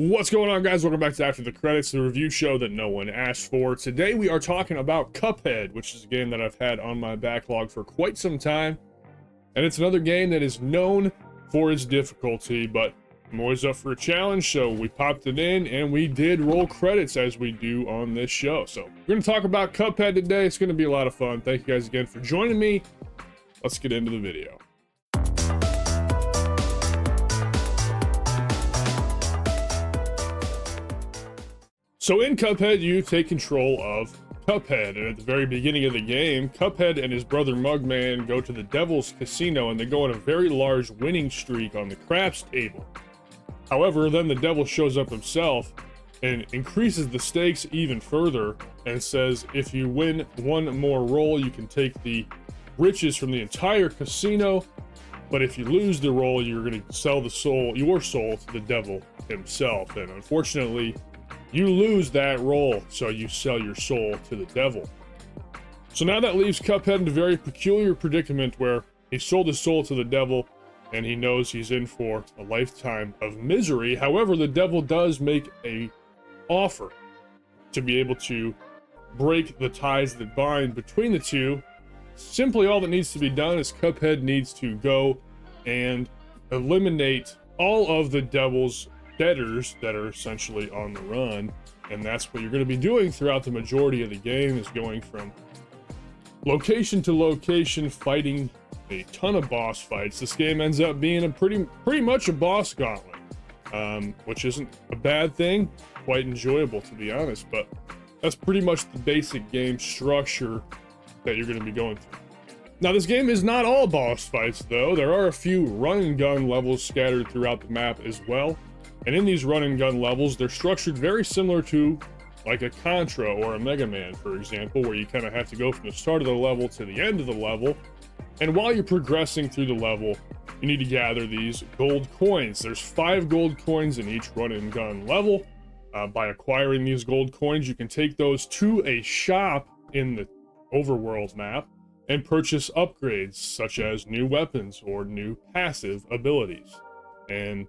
What's going on, guys? Welcome back to After the Credits, the review show that no one asked for. Today we are talking about Cuphead, which is a game that I've had on my backlog for quite some time. And it's another game that is known for its difficulty, but I'm always up for a challenge, so we popped it in and we did roll credits as we do on this show. So we're going to talk about Cuphead today. It's going to be a lot of fun. Thank you guys again for joining me. Let's get into the video. So in Cuphead, you take control of Cuphead, and at the very beginning of the game, Cuphead and his brother Mugman go to the Devil's Casino, and they go on a very large winning streak on the craps table. However, then the Devil shows up himself and increases the stakes even further and says if you win one more roll, you can take the riches from the entire casino, but if you lose the roll, you're going to sell your soul to the Devil himself. And unfortunately, you lose that roll, so you sell your soul to the Devil. So now that leaves Cuphead in a very peculiar predicament where he sold his soul to the Devil and he knows he's in for a lifetime of misery. However, the Devil does make an offer to be able to break the ties that bind between the two. Simply all that needs to be done is Cuphead needs to go and eliminate all of the Devil's debtors that are essentially on the run, and that's what you're going to be doing throughout the majority of the game, is going from location to location, fighting a ton of boss fights. This game ends up being a pretty much a boss gauntlet, which isn't a bad thing, quite enjoyable to be honest, but that's pretty much the basic game structure that you're going to be going through. Now, this game is not all boss fights though. There are a few run and gun levels scattered throughout the map as well. And in these run and gun levels, they're structured very similar to like a Contra or a Mega Man, for example, where you kind of have to go from the start of the level to the end of the level. And while you're progressing through the level, you need to gather these gold coins. There's 5 gold coins in each run and gun level. By acquiring these gold coins, you can take those to a shop in the overworld map and purchase upgrades such as new weapons or new passive abilities. And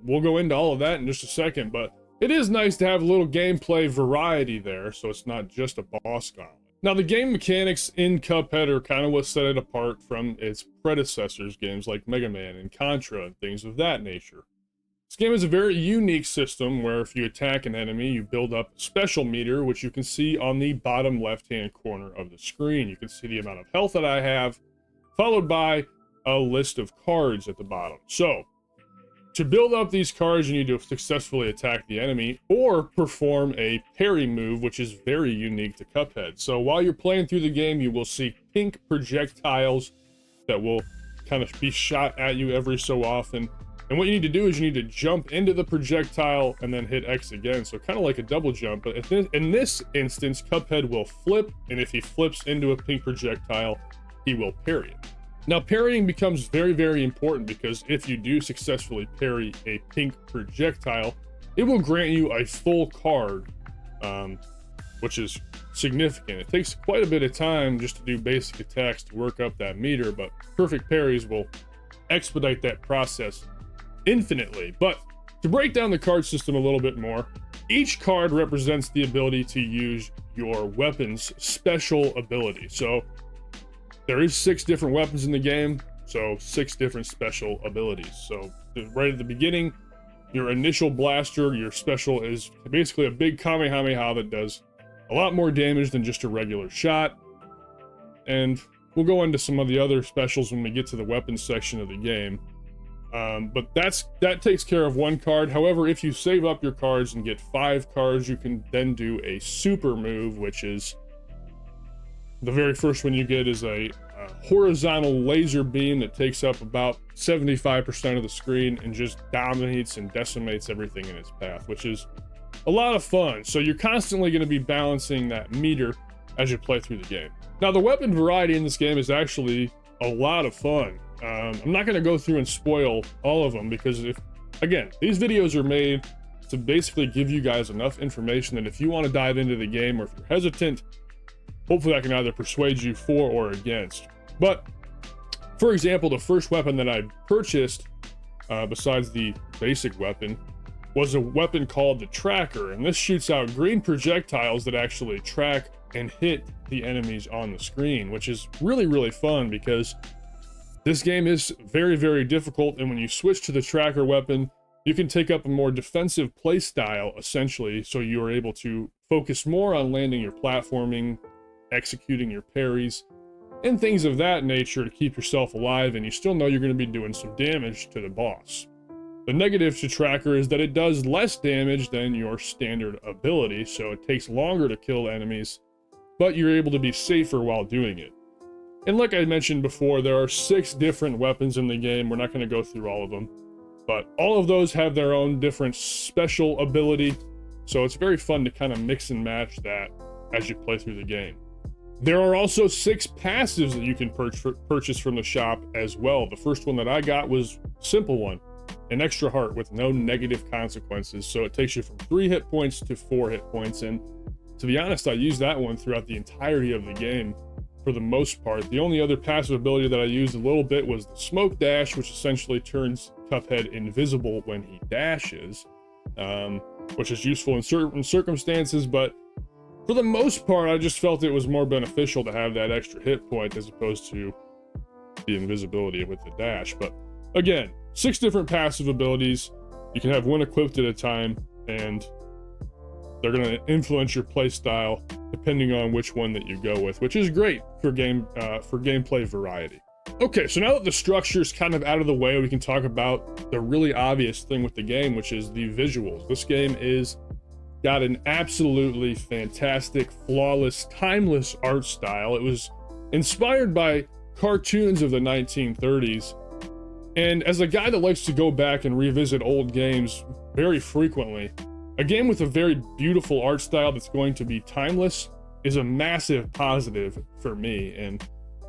we'll go into all of that in just a second, but it is nice to have a little gameplay variety there, so it's not just a boss gauntlet. Now, the game mechanics in Cuphead are kind of what set it apart from its predecessors, games like Mega Man and Contra and things of that nature. This game is a very unique system where if you attack an enemy, you build up a special meter, which you can see on the bottom left-hand corner of the screen. You can see the amount of health that I have, followed by a list of cards at the bottom. So, to build up these cards, you need to successfully attack the enemy or perform a parry move, which is very unique to Cuphead. So while you're playing through the game, you will see pink projectiles that will kind of be shot at you every so often. And what you need to do is you need to jump into the projectile and then hit X again. So kind of like a double jump. But in this instance, Cuphead will flip, and if he flips into a pink projectile, he will parry it. Now, parrying becomes very, very important because if you do successfully parry a pink projectile, it will grant you a full card, which is significant. It takes quite a bit of time just to do basic attacks to work up that meter, but perfect parries will expedite that process infinitely. But to break down the card system a little bit more, each card represents the ability to use your weapon's special ability. So there is 6 different weapons in the game, so 6 different special abilities. So right at the beginning, your initial blaster, your special is basically a big Kamehameha that does a lot more damage than just a regular shot. And we'll go into some of the other specials when we get to the weapons section of the game. But that takes care of one card. However, if you save up your cards and get 5 cards, you can then do a super move, which is the very first one you get is a horizontal laser beam that takes up about 75% of the screen and just dominates and decimates everything in its path, which is a lot of fun. So you're constantly going to be balancing that meter as you play through the game. Now, the weapon variety in this game is actually a lot of fun. I'm not going to go through and spoil all of them because again, these videos are made to basically give you guys enough information that if you want to dive into the game or if you're hesitant, hopefully I can either persuade you for or against. But for example, the first weapon that I purchased, besides the basic weapon, was a weapon called the Tracker, and this shoots out green projectiles that actually track and hit the enemies on the screen, which is really, really fun because this game is very, very difficult, and when you switch to the Tracker weapon, you can take up a more defensive play style, essentially, so you are able to focus more on landing your platforming, executing your parries, and things of that nature to keep yourself alive, and you still know you're going to be doing some damage to the boss. The negative to Tracker is that it does less damage than your standard ability, so it takes longer to kill enemies, but you're able to be safer while doing it. And like I mentioned before, there are 6 different weapons in the game. We're not going to go through all of them, but all of those have their own different special ability, so it's very fun to kind of mix and match that as you play through the game. There are also 6 passives that you can purchase from the shop as well. The first one that I got was a simple one, an extra heart with no negative consequences, so it takes you from 3 hit points to 4 hit points, and to be honest, I used that one throughout the entirety of the game for the most part. The only other passive ability that I used a little bit was the smoke dash, which essentially turns Cuphead invisible when he dashes, which is useful in certain circumstances, but for the most part, I just felt it was more beneficial to have that extra hit point as opposed to the invisibility with the dash. But again, 6 different passive abilities. You can have one equipped at a time, and they're going to influence your play style depending on which one that you go with, which is great for gameplay variety. Okay, so now that the structure is kind of out of the way, we can talk about the really obvious thing with the game, which is the visuals. This game is got an absolutely fantastic, flawless, timeless art style. It was inspired by cartoons of the 1930s. And as a guy that likes to go back and revisit old games very frequently, a game with a very beautiful art style that's going to be timeless is a massive positive for me. And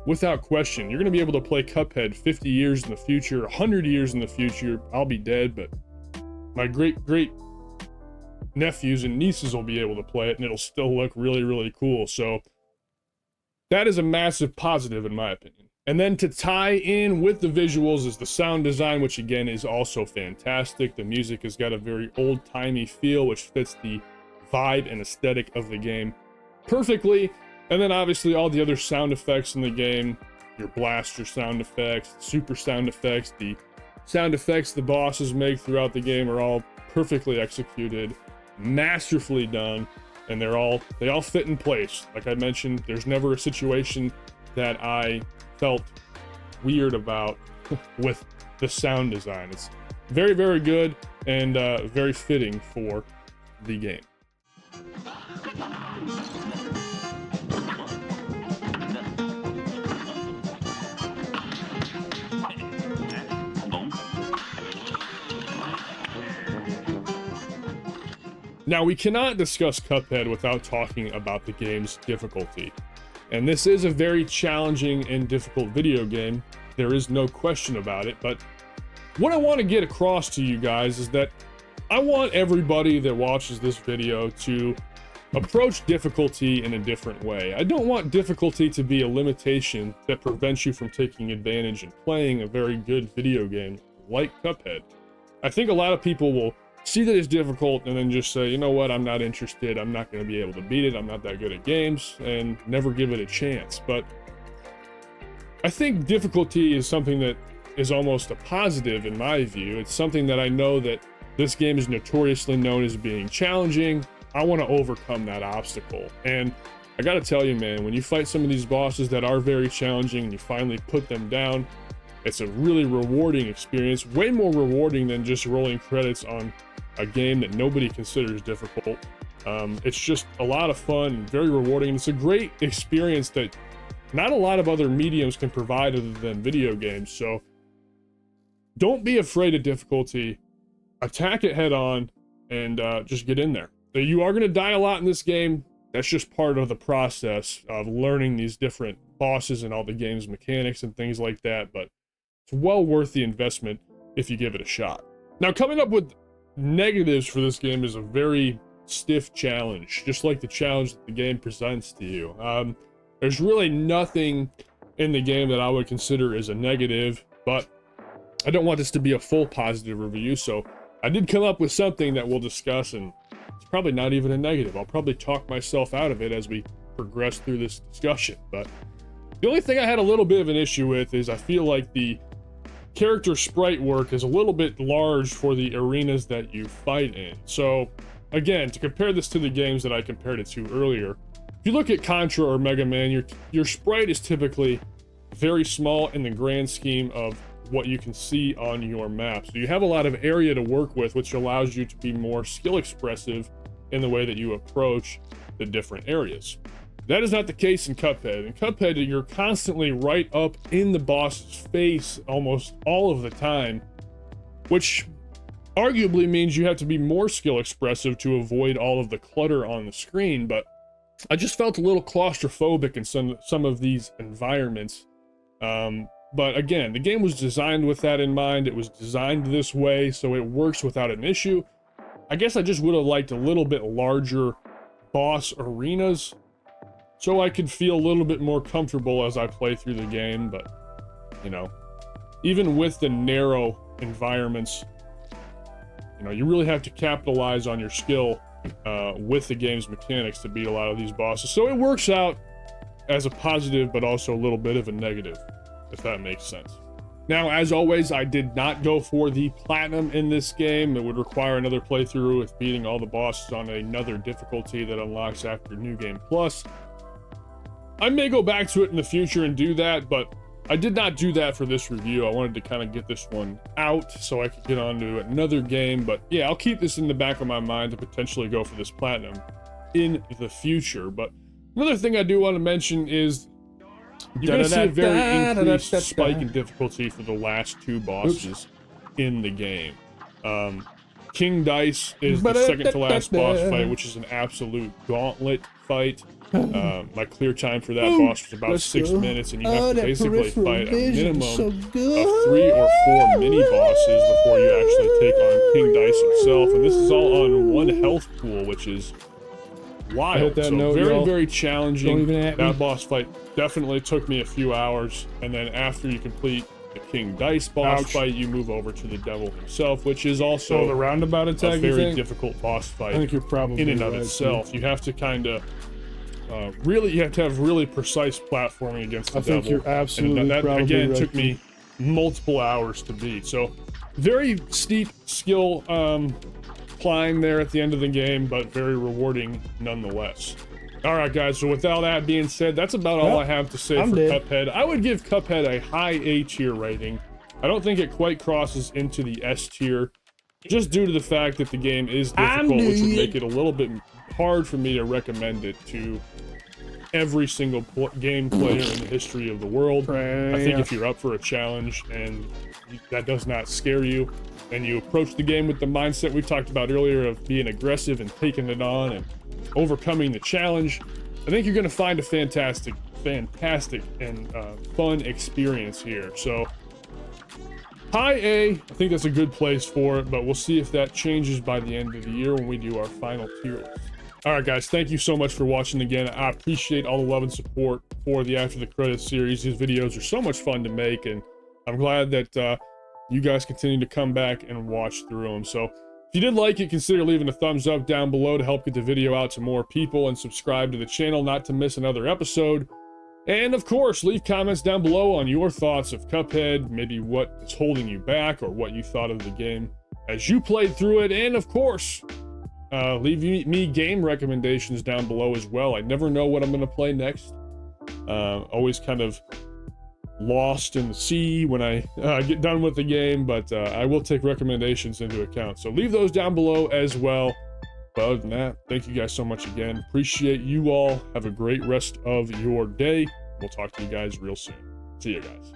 without question, you're going to be able to play Cuphead 50 years in the future, 100 years in the future. I'll be dead, but my great nephews and nieces will be able to play it, and it'll still look really, really cool. So that is a massive positive in my opinion. And then to tie in with the visuals is the sound design, which again is also fantastic. The music has got a very old-timey feel, which fits the vibe and aesthetic of the game perfectly. And then obviously all the other sound effects in the game, your blaster sound effects, super sound effects, the sound effects the bosses make throughout the game are all perfectly executed, masterfully done, and they all fit in place. Like I mentioned, there's never a situation that I felt weird about with the sound design. It's very, very good and very fitting for the game. Now, we cannot discuss Cuphead without talking about the game's difficulty. And this is a very challenging and difficult video game. There is no question about it, but what I want to get across to you guys is that I want everybody that watches this video to approach difficulty in a different way. I don't want difficulty to be a limitation that prevents you from taking advantage and playing a very good video game like Cuphead. I think a lot of people will see that it's difficult and then just say, you know what, I'm not interested, I'm not going to be able to beat it, I'm not that good at games, and never give it a chance. But I think difficulty is something that is almost a positive in my view. It's something that I know that this game is notoriously known as being challenging. I want to overcome that obstacle. And I gotta tell you, man, when you fight some of these bosses that are very challenging and you finally put them down, it's a really rewarding experience, way more rewarding than just rolling credits on a game that nobody considers difficult. It's just a lot of fun, very rewarding, and it's a great experience that not a lot of other mediums can provide other than video games. So don't be afraid of difficulty, attack it head on, and just get in there. You are going to die a lot in this game. That's just part of the process of learning these different bosses and all the game's mechanics and things like that, but it's well worth the investment if you give it a shot. Now, coming up with negatives for this game is a very stiff challenge, just like the challenge that the game presents to you. There's really nothing in the game that I would consider as a negative, but I don't want this to be a full positive review, so I did come up with something that we'll discuss, and it's probably not even a negative. I'll probably talk myself out of it as we progress through this discussion. But the only thing I had a little bit of an issue with is I feel like the character sprite work is a little bit large for the arenas that you fight in. So again, to compare this to the games that I compared it to earlier, if you look at Contra or Mega Man, your sprite is typically very small in the grand scheme of what you can see on your map. So you have a lot of area to work with, which allows you to be more skill expressive in the way that you approach the different areas. That is not the case in Cuphead. In Cuphead, you're constantly right up in the boss's face almost all of the time, which arguably means you have to be more skill expressive to avoid all of the clutter on the screen. But I just felt a little claustrophobic in some of these environments. But again, the game was designed with that in mind. It was designed this way, so it works without an issue. I guess I just would have liked a little bit larger boss arenas so I could feel a little bit more comfortable as I play through the game. But, you know, even with the narrow environments, you know, you really have to capitalize on your skill with the game's mechanics to beat a lot of these bosses. So it works out as a positive, but also a little bit of a negative, if that makes sense. Now, as always, I did not go for the platinum in this game. It would require another playthrough with beating all the bosses on another difficulty that unlocks after New Game Plus. I may go back to it in the future and do that, but I did not do that for this review. I wanted to kind of get this one out so I could get on to another game. But yeah, I'll keep this in the back of my mind to potentially go for this platinum in the future. But another thing I do want to mention is you're going to see a very increased spike in difficulty for the last two bosses in the game. King Dice is the second to last boss fight, which is an absolute gauntlet fight. My clear time for that boss was about 6 minutes, and you have to basically fight a minimum of 3 or 4 mini bosses before you actually take on King Dice himself. And this is all on one health pool, which is wild. So very challenging. That boss fight definitely took me a few hours, and then after you complete the King Dice boss fight, you move over to the devil himself, which is also the roundabout attack, a very difficult boss fight. I think you're probably in and of itself. You have to kind of you have to have really precise platforming against the devil. I think you're absolutely and that probably again right. took me multiple hours to beat. So very steep skill climb there at the end of the game, but very rewarding nonetheless. All right, guys, so with all that being said, that's about all I have to say for Cuphead. I would give Cuphead a high A tier rating. I don't think it quite crosses into the S tier, just due to the fact that the game is difficult, which would make it a little bit hard for me to recommend it to every single game player in the history of the world. I think if you're up for a challenge and that does not scare you, and you approach the game with the mindset we talked about earlier of being aggressive and taking it on and overcoming the challenge, I think you're going to find a fantastic and fun experience here. So high A, I think that's a good place for it, but we'll see if that changes by the end of the year when we do our final tier list. All right, guys, thank you so much for watching again. I appreciate all the love and support for the After the Credits series. These videos are so much fun to make, and I'm glad that you guys continue to come back and watch through them. So if you did like it, consider leaving a thumbs up down below to help get the video out to more people, and subscribe to the channel not to miss another episode. And of course, leave comments down below on your thoughts of Cuphead, maybe what is holding you back or what you thought of the game as you played through it. And of course, leave me game recommendations down below as well. I never know what I'm going to play next. Always kind of lost in the sea when I get done with the game, but I will take recommendations into account. So leave those down below as well. But other than that, thank you guys so much again. Appreciate you all. Have a great rest of your day. We'll talk to you guys real soon. See you guys.